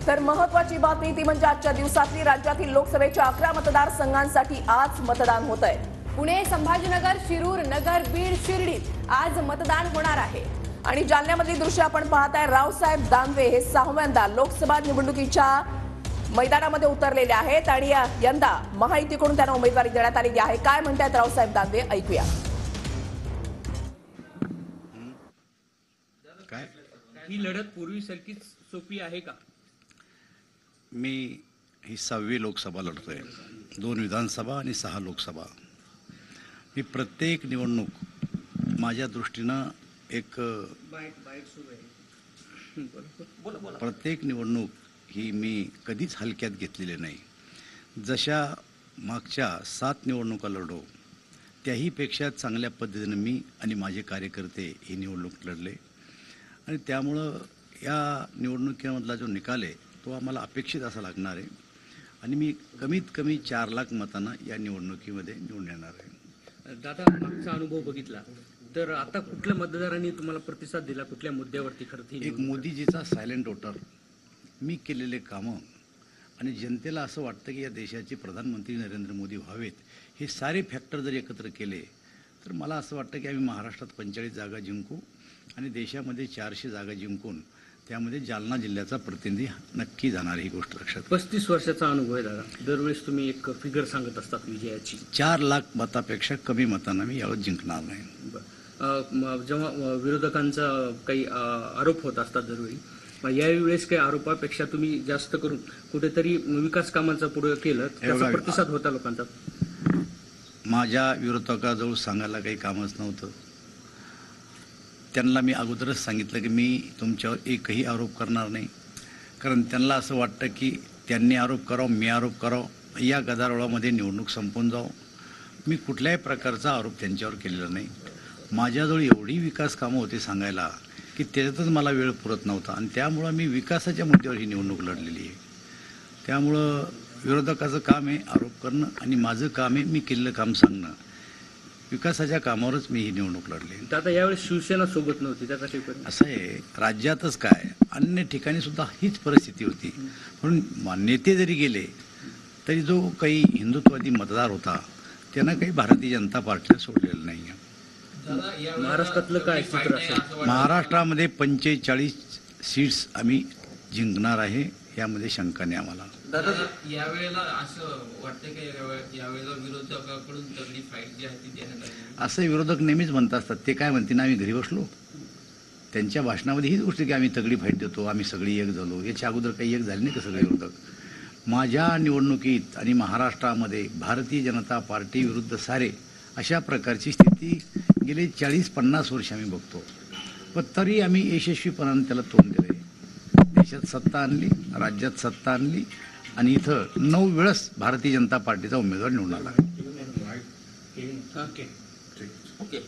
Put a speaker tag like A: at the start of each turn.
A: तर महत्त्वाची बातमी ती म्हणजे आजच्या दिवसातली राज्यातील लोकसभेच्या 11 मतदारसंघांसाठी आज मतदान होत आहे।
B: पुणे, संभाजीनगर, शिरूर, नगर, बीड, शिर्डीत आज मतदान होणार आहे।
A: आणि जालन्यामधली दृश्य आपण पाहताय। रावसाहेब दानवे हे 6व्यांदा लोकसभा निवडणुकीच्या मैदानामध्ये उतरलेले आहेत आणि यंदा महायुतीकडून त्यांना उमेदवारी देण्यात आलेली आहे। काय म्हणतात रावसाहेब दानवे, ऐकूया।
C: काय
D: ही लढत पूर्वीसारखीच सोपी आहे का?
C: मी ही 6वी लोकसभा लढतोय, 2 विधानसभा आणि 6 लोकसभा। मी प्रत्येक निवडणूक माझ्या दृष्टीनं एक प्रत्येक निवडणूक ही मी कधीच हलक्यात घेतलेली नाही। जशा मागच्या 7 निवडणुका लढलो त्याहीपेक्षा चांगल्या पद्धतीने मी आणि माझे कार्यकर्ते ही निवडणूक लढले आणि त्यामुळं या निवडणुकीमधला जो निकाल आहे तो आम्हाला अपेक्षित असा लागणार आहे आणि मी कमीत कमी 4 लाख मतांना या निवडणुकीमध्ये निवडून येणार आहे।
D: दादा, मागचा अनुभव बघितला तर आता कुठल्या मतदारांनी तुम्हाला प्रतिसाद दिला, कुठल्या मुद्द्यावरती? खरं
C: एक मोदीजीचा सायलेंट वोटर, मी केलेले कामं आणि जनतेला असं वाटतं की या देशाचे प्रधानमंत्री नरेंद्र मोदी व्हावेत, हे सारे फॅक्टर जर एकत्र केले तर मला असं वाटतं की आम्ही महाराष्ट्रात 45 जागा जिंकू आणि देशामध्ये 400 जागा जिंकून त्यामध्ये जालना जिल्ह्याचा प्रतिनिधी नक्की जाणार, ही गोष्ट लक्षात।
D: 35 वर्षाचा अनुभव आहे दादा, दरवेळेस तुम्ही एक फिगर सांगत असतात विजयाची।
C: 4 लाख मतापेक्षा कमी मतांना मी यावेळेस जिंकणार नाही।
D: जेव्हा विरोधकांचा काही आरोप होत असतात दरवेळी, यावेळेस काही आरोपापेक्षा तुम्ही जास्त करून कुठेतरी विकास कामांचा पुढे केलं, त्याचा प्रतिसाद होता लोकांचा?
C: माझ्या विरोधकाजवळ सांगायला काही कामच नव्हतं। त्यांना मी अगोदरच सांगितलं की मी तुमच्यावर एकही आरोप करणार नाही, कारण त्यांना असं वाटतं की त्यांनी आरोप करावं, मी आरोप करावं, या गदारोळामध्ये निवडणूक संपून जावं। मी कुठल्याही प्रकारचा आरोप त्यांच्यावर केलेला नाही। माझ्याजवळ एवढी विकास कामं होती सांगायला की त्याच्यातच मला वेळ पुरत नव्हता आणि त्यामुळं मी विकासाच्या मुद्द्यावर ही निवडणूक लढलेली आहे। त्यामुळं विरोधकाचं काम आहे आरोप करणं आणि माझं काम आहे मी केलेलं काम सांगणं। विकासाच्या कामावरच मी ही निवडणूक लढली।
D: दादा, यावेळेस शिवसेना सोबत नव्हती, त्याचा काही
C: असं आहे, राज्यातच काय अन्य ठिकाणी सुद्धा हीच परिस्थिती होती, म्हणून नेते जरी गेले तरी जो काही हिंदुत्ववादी मतदार होता त्यानं काही भारतीय जनता पार्टीला सोडलेलं नाही आहे।
D: महाराष्ट्रातलं काय चित्र असेल?
C: महाराष्ट्रामध्ये 45 सीट्स आम्ही जिंकणार आहे, यामध्ये शंका नाही आम्हाला।
E: दादा, यावेळेला असं वाटतं की यावेळेला विरोधकाकडून तगडी फाईट जी आहे ती देण्यात आली?
C: असं विरोधक नेहमीच म्हणत असतात, ते काय म्हणते ना, आम्ही घरी बसलो। त्यांच्या भाषणामध्ये हीच गोष्ट की आम्ही तगडी फाईट देतो, आम्ही सगळी एक झालो। याच्या अगोदर काही एक झाली नाही का सगळे विरोधक? माझ्या निवडणुकीत आणि महाराष्ट्रामध्ये भारतीय जनता पार्टी विरुद्ध सारे अशा प्रकारची स्थिती गेली 40-50 वर्ष आम्ही बघतो, पण तरी आम्ही यशस्वीपणाने त्याला तोंड दिले। देशात सत्ता आणली, राज्यात सत्ता आणली आणि इथं 9 वेळेस भारतीय जनता पार्टीचा उमेदवार निवडून आला।
D: ओके,